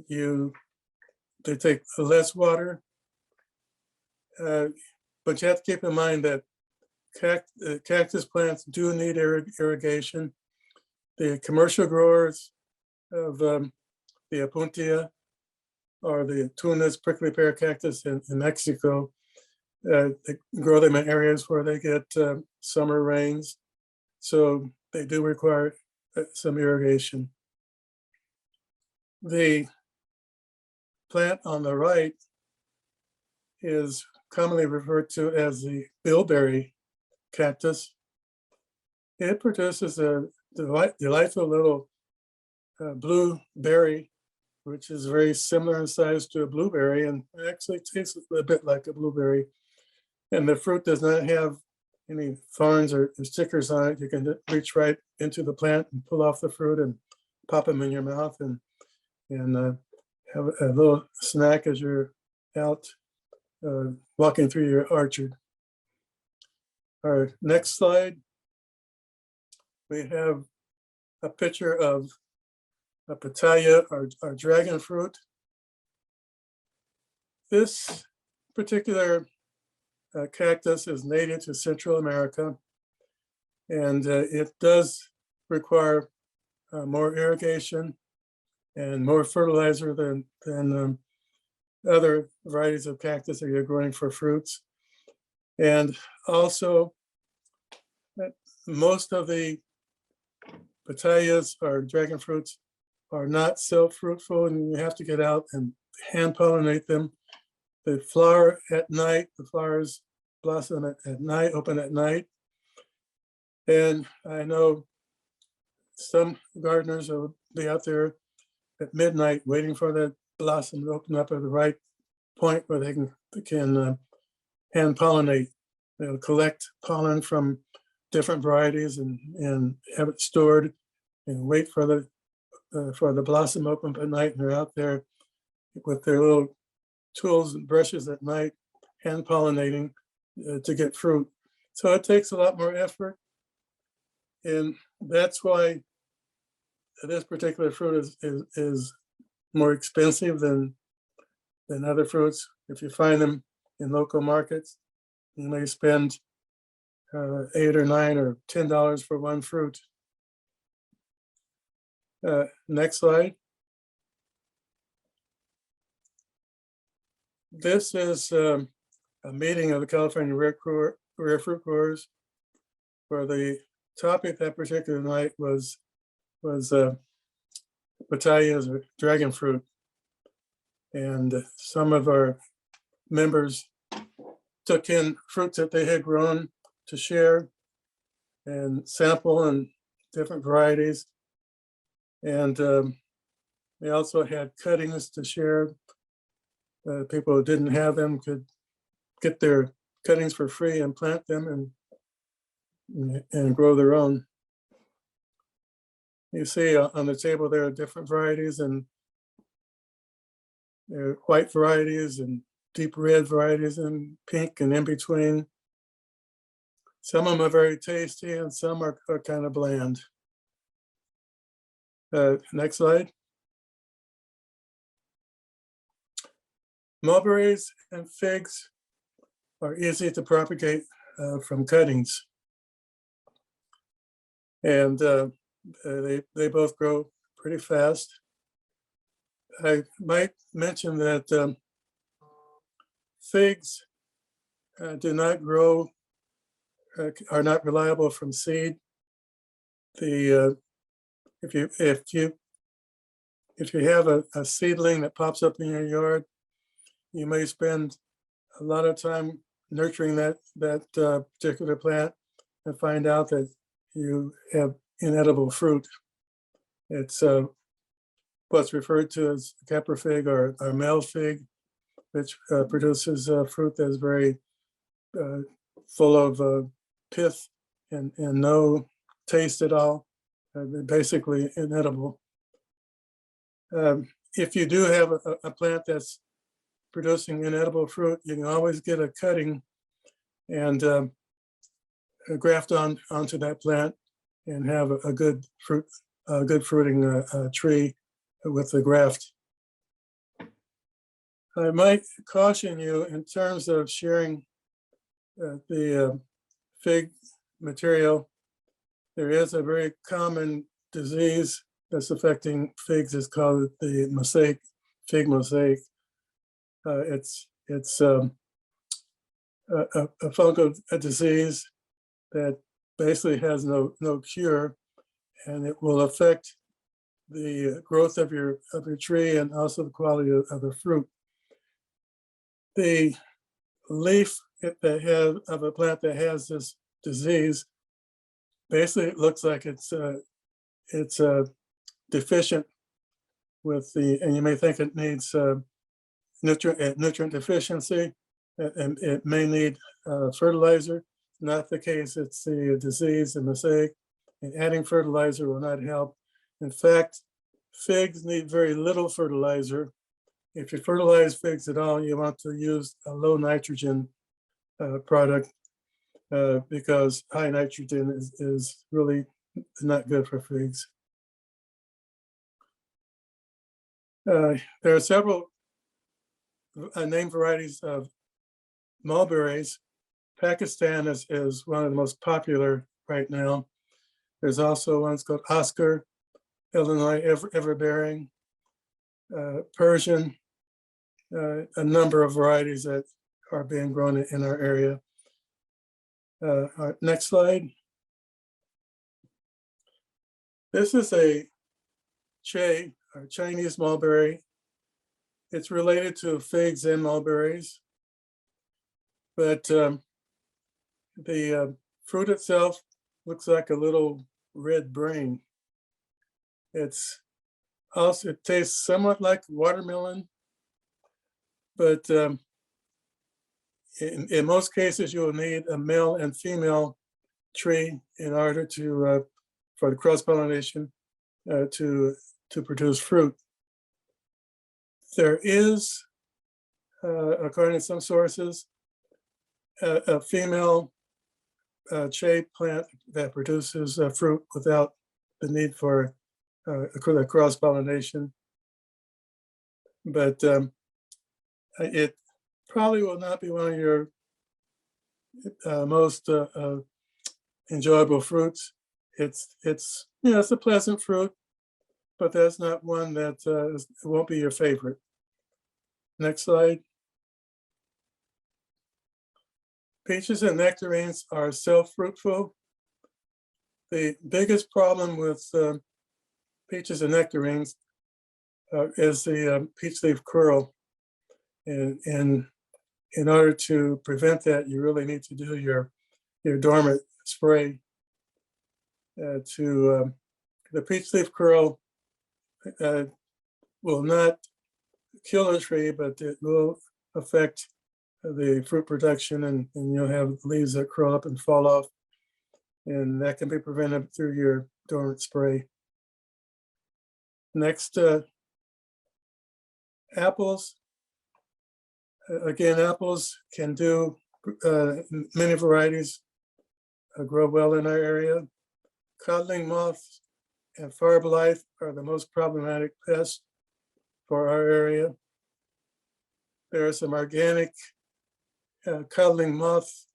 They take less water. But you have to keep in mind that cactus plants do need irrigation. The commercial growers of the Apuntia or the Tunas prickly pear cactus in Mexico, they grow them in areas where they get summer rains. So they do require some irrigation. The plant on the right is commonly referred to as the bilberry cactus. It produces a delightful little blue berry, which is very similar in size to a blueberry and actually tastes a bit like a blueberry. And the fruit does not have any thorns or stickers on it. You can reach right into the plant and pull off the fruit and pop them in your mouth and have a little snack as you're out walking through your orchard. Our next slide, we have a picture of a pitaya, our dragon fruit. This particular cactus is native to Central America, and it does require more irrigation and more fertilizer than other varieties of cactus that you're growing for fruits. And also, most of the pitayas or dragon fruits are not self-fruitful, and you have to get out and hand pollinate them. They flower at night. The flowers blossom at night, open at night. And I know some gardeners will be out there at midnight waiting for that blossom to open up at the right point where they can hand pollinate. They'll collect pollen from different varieties and have it stored and wait for the blossom open at night. And they're out there with their little tools and brushes at night, hand pollinating to get fruit. So it takes a lot more effort. And that's why this particular fruit is more expensive than other fruits. If you find them in local markets, you may spend $8 or $9 or $10 for one fruit. Next slide. This is a meeting of the California Rare Fruit Growers, where the topic that particular night was pitayas or dragon fruit. And some of our members took in fruits that they had grown to share and sample and different varieties. And they also had cuttings to share. People who didn't have them could get their cuttings for free and plant them and grow their own. You see on the table there are different varieties, and there are white varieties and deep red varieties and pink and in between. Some of them are very tasty and some are kind of bland. Next slide. Mulberries and figs are easy to propagate from cuttings. And they both grow pretty fast. I might mention that figs do not grow, are not reliable from seed. If you have a seedling that pops up in your yard, you may spend a lot of time nurturing that particular plant and find out that you have inedible fruit. It's what's referred to as capra fig or male fig, which produces fruit that's very full of pith and no taste at all, basically inedible. If you do have a plant that's producing inedible fruit, you can always get a cutting and graft onto that plant and have a good fruiting tree with the graft. I might caution you in terms of sharing the fig material, there is a very common disease that's affecting figs. It's called the fig mosaic. It's a fungal disease that basically has no cure, and it will affect the growth of your tree and also the quality of the fruit. The leaf of a plant that has this disease, basically it looks like it's deficient with and you may think it needs nutrient deficiency, and it may need fertilizer. Not the case. It's the disease, the mosaic, and adding fertilizer will not help. In fact, figs need very little fertilizer. If you fertilize figs at all, you want to use a low nitrogen product because high nitrogen is really not good for figs. There are several named varieties of mulberries. Pakistan is one of the most popular right now. There's also ones called Oscar, Illinois Everbearing, Persian, a number of varieties that are being grown in our area. Our next slide. This is a Che, or Chinese mulberry. It's related to figs and mulberries, but the fruit itself looks like a little red brain. It tastes somewhat like watermelon, but in most cases, you will need a male and female tree in order to for the cross-pollination to produce fruit. There is, according to some sources, a female Che plant that produces fruit without the need for cross-pollination. But it probably will not be one of your most enjoyable fruits. It's a pleasant fruit, but that's not one that it won't be your favorite. Next slide. Peaches and nectarines are self-fruitful. The biggest problem with peaches and nectarines is the peach leaf curl. And in order to prevent that, you really need to do your dormant spray to the peach leaf curl will not kill a tree, but it will affect the fruit production, and you'll have leaves that curl up and fall off, and that can be prevented through your dormant spray. Next, apples. Again, apples can do many varieties grow well in our area. Codling moth and fireblight are the most problematic pests for our area. There are some organic codling moth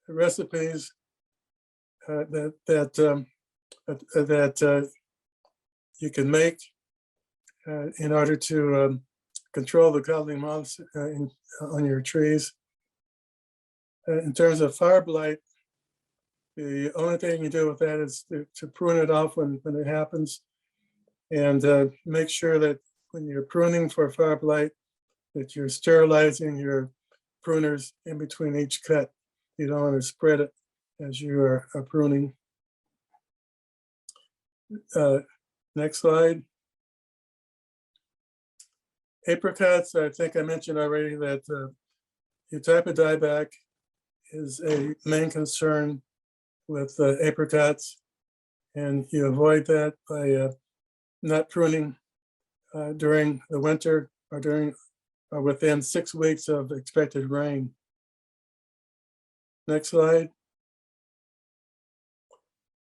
recipes that you can make in order to control the codling moths on your trees. In terms of fire blight, the only thing you do with that is to prune it off when it happens, and make sure that when you're pruning for fire blight, that you're sterilizing your pruners in between each cut. You don't want to spread it as you are pruning. Next slide. Apricots, I think I mentioned already that Eutypa dieback is a main concern with apricots, and you avoid that by not pruning during the winter or within 6 weeks of expected rain. Next slide.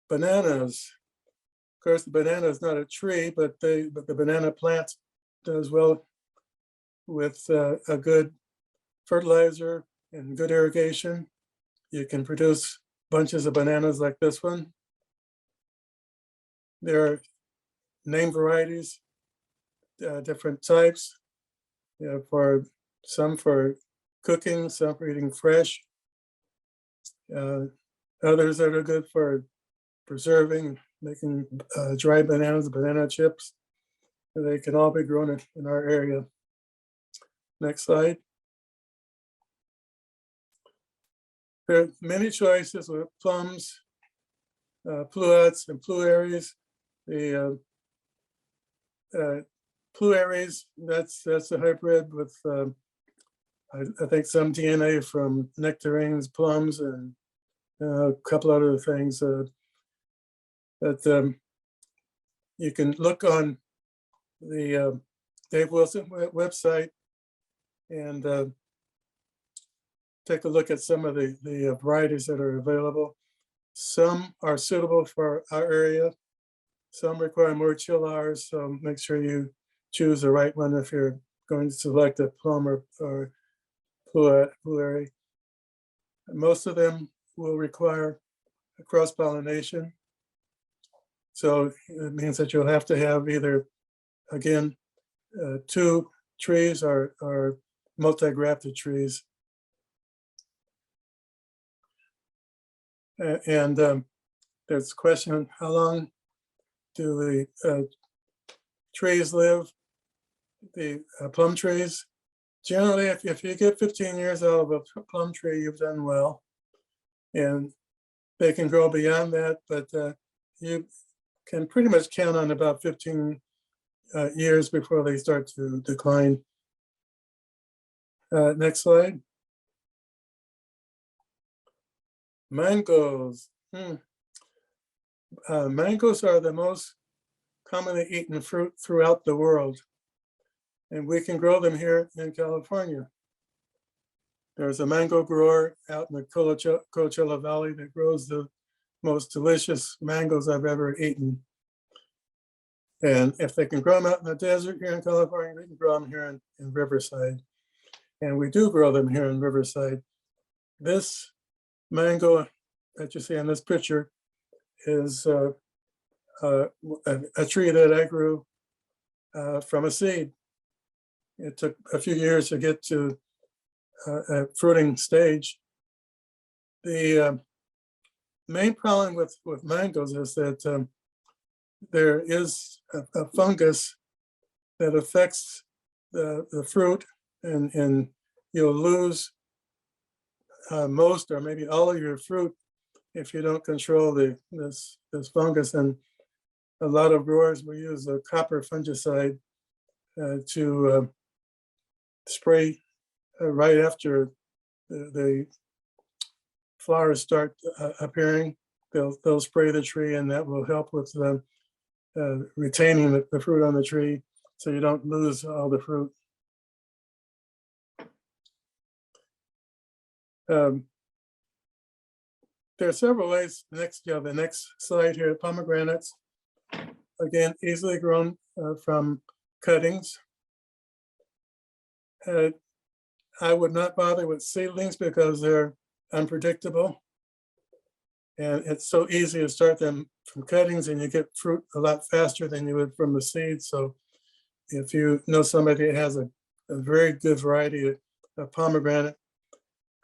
Bananas. Of course, the banana is not a tree, but the banana plant does well with a good fertilizer and good irrigation. you can produce bunches of bananas like this one. There are name varieties, different types, for some for cooking, some for eating fresh. Others that are good for preserving, making dried bananas, banana chips. They can all be grown in our area. Next slide. There are many choices with plums, pluots, and pluaries. The pluaries, that's a hybrid with I think some DNA from nectarines, plums, and a couple other things that you can look on the Dave Wilson website and take a look at some of the varieties that are available. Some are suitable for our area. Some require more chill hours, so make sure you choose the right one if you're going to select a plum or pluary. Most of them will require cross-pollination. So it means that you'll have to have either, again, 2 trees or multi-grafted trees. And there's a question, how long do the trees live? The plum trees, generally, if you get 15 years out of a plum tree, you've done well. And they can grow beyond that, but you can pretty much count on about 15 years before they start to decline. Next slide. Mangoes. Mangoes are the most commonly eaten fruit throughout the world, and we can grow them here in California. There's a mango grower out in the Coachella Valley that grows the most delicious mangoes I've ever eaten. And if they can grow them out in the desert here in California, we can grow them here in Riverside. And we do grow them here in Riverside. This mango that you see in this picture is a tree that I grew from a seed. It took a few years to get to a fruiting stage. The main problem with mangoes is that there is a fungus that affects the fruit, and you'll lose most or maybe all of your fruit if you don't control this fungus. And a lot of growers will use a copper fungicide to spray right after the flowers start appearing. They'll spray the tree, and that will help with retaining the fruit on the tree, so you don't lose all the fruit. There are several ways. The next slide here, pomegranates. Again, easily grown from cuttings. I would not bother with seedlings because they're unpredictable. And it's so easy to start them from cuttings, and you get fruit a lot faster than you would from the seeds. So if you know somebody that has a very good variety of pomegranate,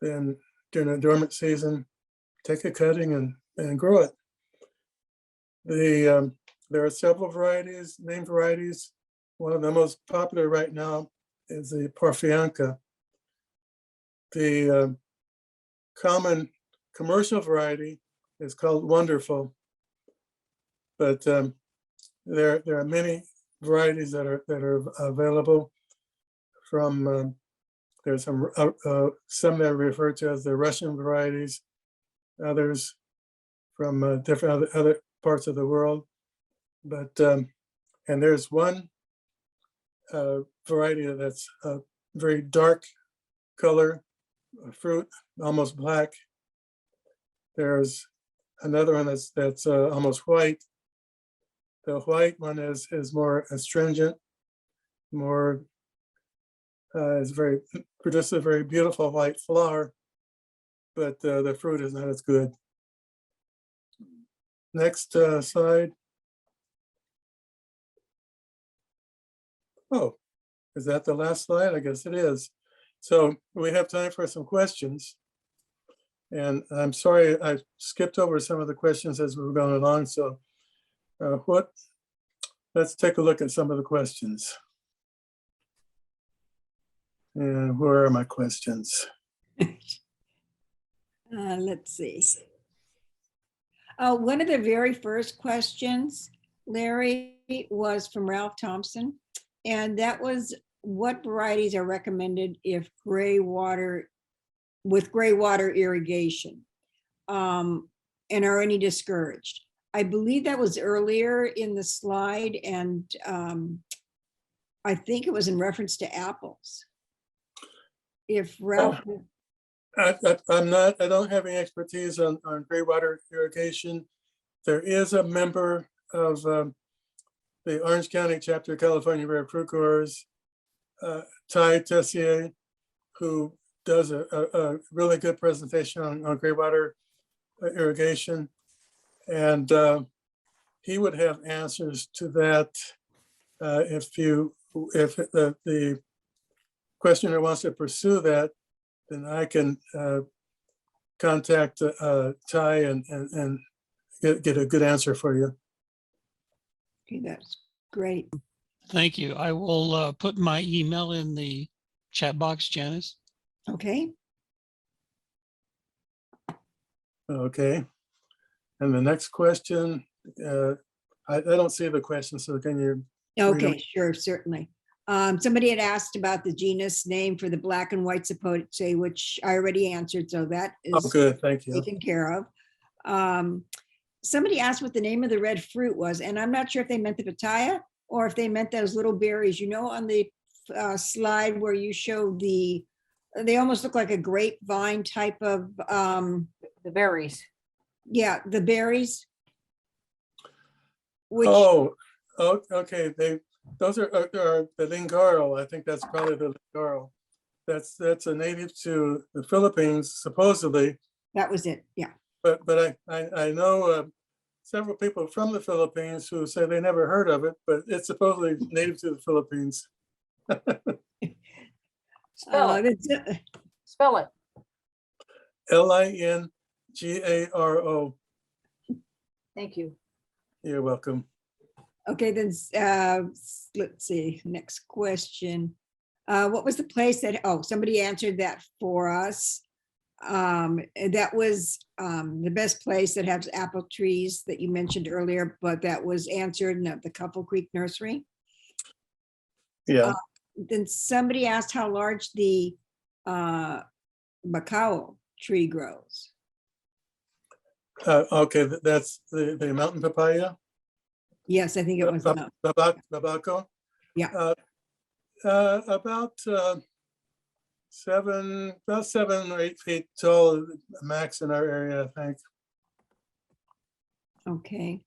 then during the dormant season, take a cutting and grow it. There are several varieties, name varieties. One of the most popular right now is the Porphyrianca. The common commercial variety is called Wonderful, but there are many varieties that are available. From there's some that are referred to as the Russian varieties, others from different other parts of the world. But and there's one variety that's a very dark color fruit, almost black. There's another one that's almost white. The white one is more astringent, more produces a very beautiful white flower. but the fruit is not as good. Next slide. Oh, is that the last slide? I guess it is. So we have time for some questions. And I'm sorry, I skipped over some of the questions as we were going along. So let's take a look at some of the questions. And where are my questions? Let's see. One of the very first questions, Larry, was from Ralph Thompson. And that was, what varieties are recommended if with gray water irrigation? And are any discouraged? I believe that was earlier in the slide, and I think it was in reference to apples. If Ralph, I don't have any expertise on gray water irrigation. There is a member of the Orange County chapter of California Rare Fruit Growers, Ty Tessier, who does a really good presentation on gray water irrigation. And he would have answers to that if the questioner wants to pursue that, then I can contact Ty and get a good answer for you. okay, that's great. Thank you. I will put my email in the chat box, Janice. Okay, Okay. And the next question, I don't see the question, so can you? okay, sure, certainly. Somebody had asked about the genus name for the black and white sapote, which I already answered, so that Oh, is good, thank you. taken care of. Somebody asked what the name of the red fruit was, and I'm not sure if they meant the pitaya or if they meant those little berries, on the slide where you showed they almost look like a grapevine type of, The berries. yeah, the berries. Which, Okay, those are the lingaro. I think that's probably the lingaro. That's a native to the Philippines, supposedly. that was it, yeah. But I know several people from the Philippines who say they never heard of it, but it's supposedly native to the Philippines. Spell it. Spell it. Lingaro. Thank you. You're welcome. Okay, then, let's see, next question. What was the place that, somebody answered that for us. That was the best place that has apple trees that you mentioned earlier, but that was answered in the Couple Creek Nursery. Yeah. Then somebody asked how large the Macao tree grows. Okay, that's the mountain papaya. Yes, I think it was. Babaco. Yeah. About 7 or 8 feet tall, max in our area, I think. Okay.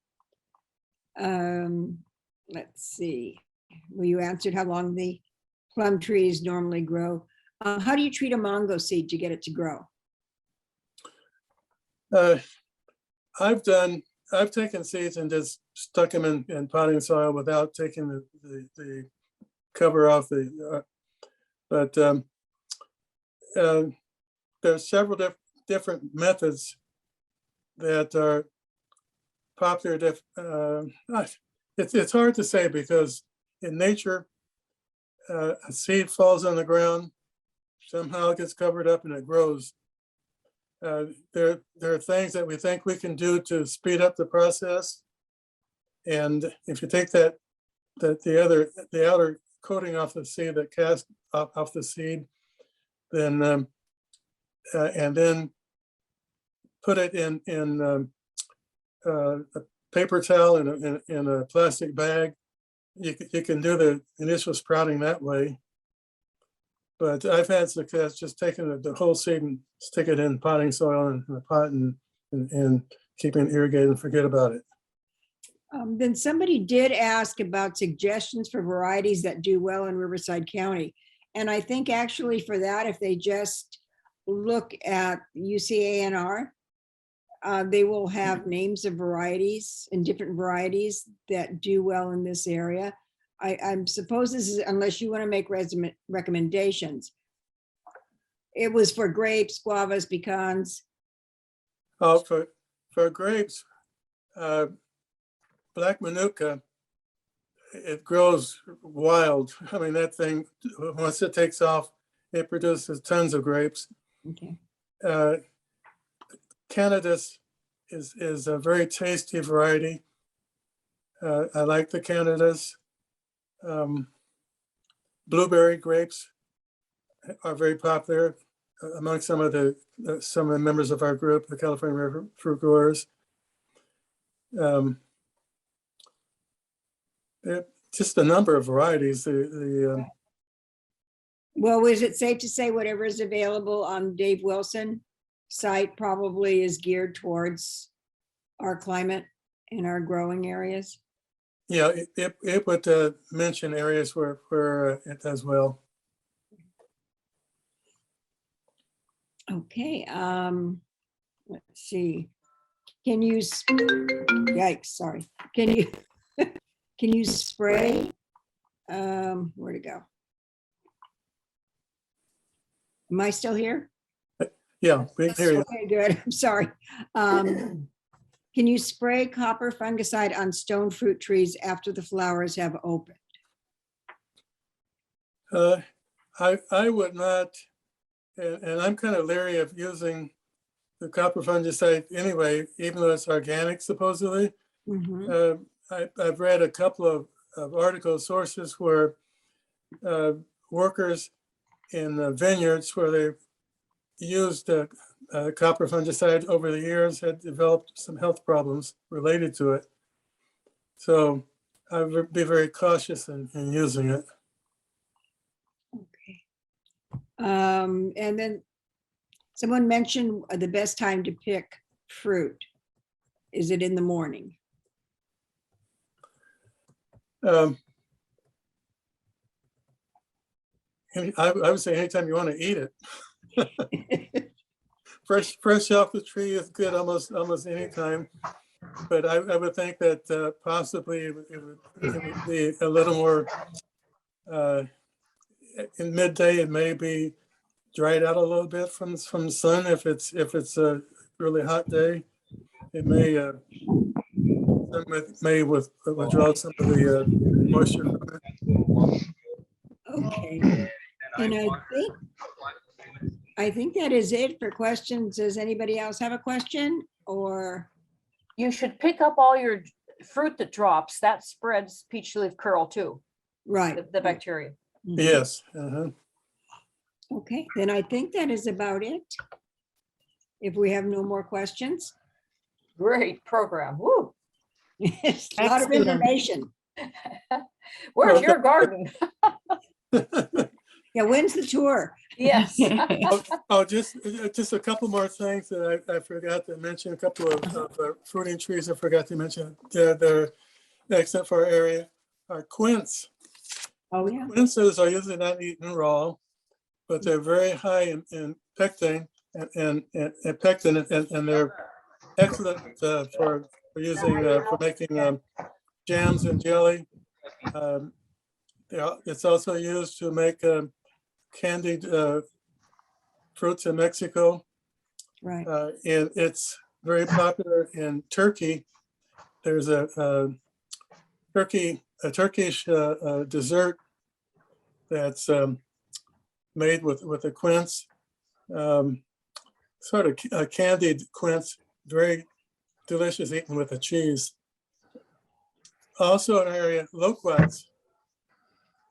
Let's see. Well, you answered how long the plum trees normally grow. How do you treat a mango seed to get it to grow? I've taken seeds and just stuck them in potting soil without taking the cover off but there's several different methods that are popular. It's hard to say because in nature, a seed falls on the ground, somehow it gets covered up and it grows. There are things that we think we can do to speed up the process. And if you take the outer coating off the seed, that cast off the seed, then and then put it in a paper towel in a plastic bag, you can do the initial sprouting that way. But I've had success just taking the whole seed and stick it in potting soil in a pot and keeping it irrigated and forget about it. Then somebody did ask about suggestions for varieties that do well in Riverside County. And I think actually for that, if they just look at UCANR, they will have names of varieties and different varieties that do well in this area. I suppose this is, unless you want to make recommendations. It was for grapes, guavas, pecans. Oh, for grapes, Black Manuka, it grows wild. I mean, that thing, once it takes off, it produces tons of grapes. Okay. Canada's is a very tasty variety. I like the Canadas. Blueberry grapes are very popular among some of the members of our group, the California River Fruit Growers. Just a number of varieties. Well, is it safe to say whatever is available on Dave Wilson site probably is geared towards our climate and our growing areas? Yeah, it would mention areas where it does well. Okay, let's see. Can you, yikes, sorry. Can you, can you spray? Where'd it go? Am I still here? Yeah, we hear you. Okay, good. I'm sorry. Can you spray copper fungicide on stone fruit trees after the flowers have opened? I would not, and I'm kind of leery of using the copper fungicide anyway, even though it's organic supposedly. Mhm. I've read a couple of article sources where workers in vineyards where they've used copper fungicide over the years had developed some health problems related to it. So I would be very cautious in using it. Okay. And then someone mentioned the best time to pick fruit. Is it in the morning? I would say anytime you want to eat it. Fresh off the tree is good almost any time. But I would think that possibly it would be a little more in midday. It may be dried out a little bit from the sun if it's a really hot day. It may withdraw some of the moisture from it. Okay. And I think that is it for questions. Does anybody else have a question or? You should pick up all your fruit that drops. That spreads peach leaf curl too, Right. the bacteria. Mhm. Yes. Okay, then I think that is about it. If we have no more questions. Great program. Woo. It's a lot of Excellent. information. Where's your garden? Yeah, when's the tour? Yes. Oh, just a couple more things that I forgot to mention. A couple of fruiting trees I forgot to mention. They're excellent for our area. Our quince. Oh, yeah. Quinces are usually not eaten raw, but they're very high in pectin and pectin, and they're excellent for using for making jams and jelly. It's also used to make candied fruits in Mexico. Right. And it's very popular in Turkey. There's a Turkish dessert that's made with a quince, sort of a candied quince, very delicious eaten with a cheese. Also in our area, loquats.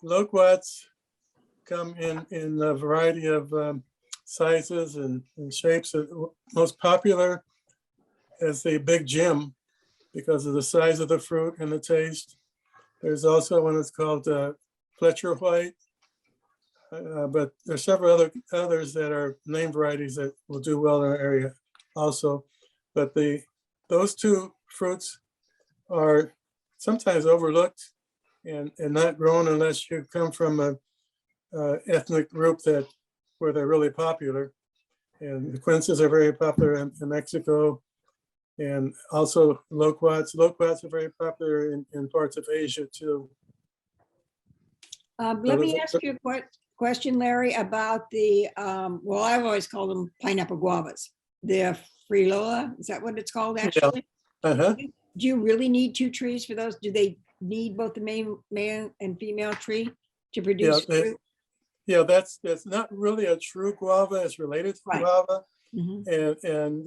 Loquats come in a variety of sizes and shapes. Most popular is the Big Jim because of the size of the fruit and the taste. There's also one that's called Fletcher White, but there's several others that are name varieties that will do well in our area also. But those two fruits are sometimes overlooked and not grown unless you come from a ethnic group where they're really popular. And the quinces are very popular in Mexico. And also loquats. Loquats are very popular in parts of Asia too. Let me ask you a question, Larry, about the, well, I've always called them pineapple guavas. The Frilola, is that what it's called actually? Uh-huh. Do you really need 2 trees for those? Do they need both the male and female tree to produce fruit? Yeah, that's not really a true guava. It's related to Right. guava. Mhm. And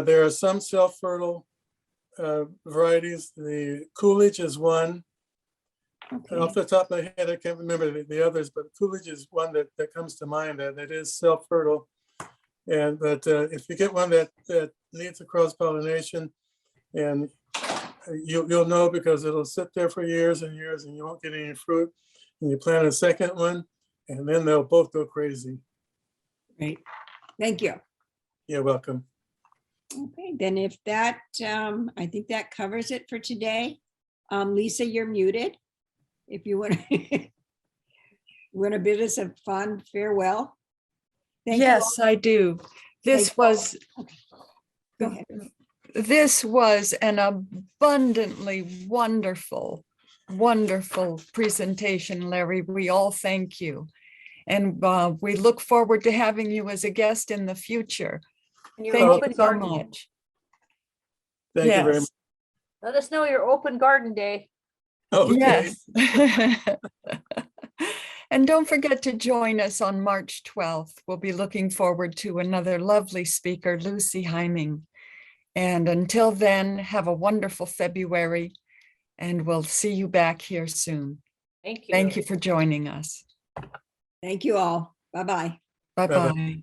there are some self-fertile varieties. The Coolidge is one. And off Okay. the top of my head, I can't remember the others, but Coolidge is one that comes to mind that is self-fertile. And but if you get one that needs a cross-pollination, and you'll know because it'll sit there for years and years and you won't get any fruit. And you plant a second one, and then they'll both go crazy. Great. Thank you. You're welcome. Okay, then if that, I think that covers it for today. Lisa, you're muted. If you want to, want to bid us a fond farewell. Thank you all. Yes, I do. This Thank you all. was, Go ahead. this was an abundantly wonderful, wonderful presentation, Larry. We all thank you. And we look forward to having you as a guest in the future. And your Thank you open so garden. much. Thank you very Yes. much. Let us know your open garden day. Okay. Yes. And don't forget to join us on March 12th. We'll be looking forward to another lovely speaker, Lucy Heiming. And until then, have a wonderful February, and we'll see you back here soon. Thank you. Thank you for joining us. Thank you all. Bye-bye. Bye-bye. Bye-bye.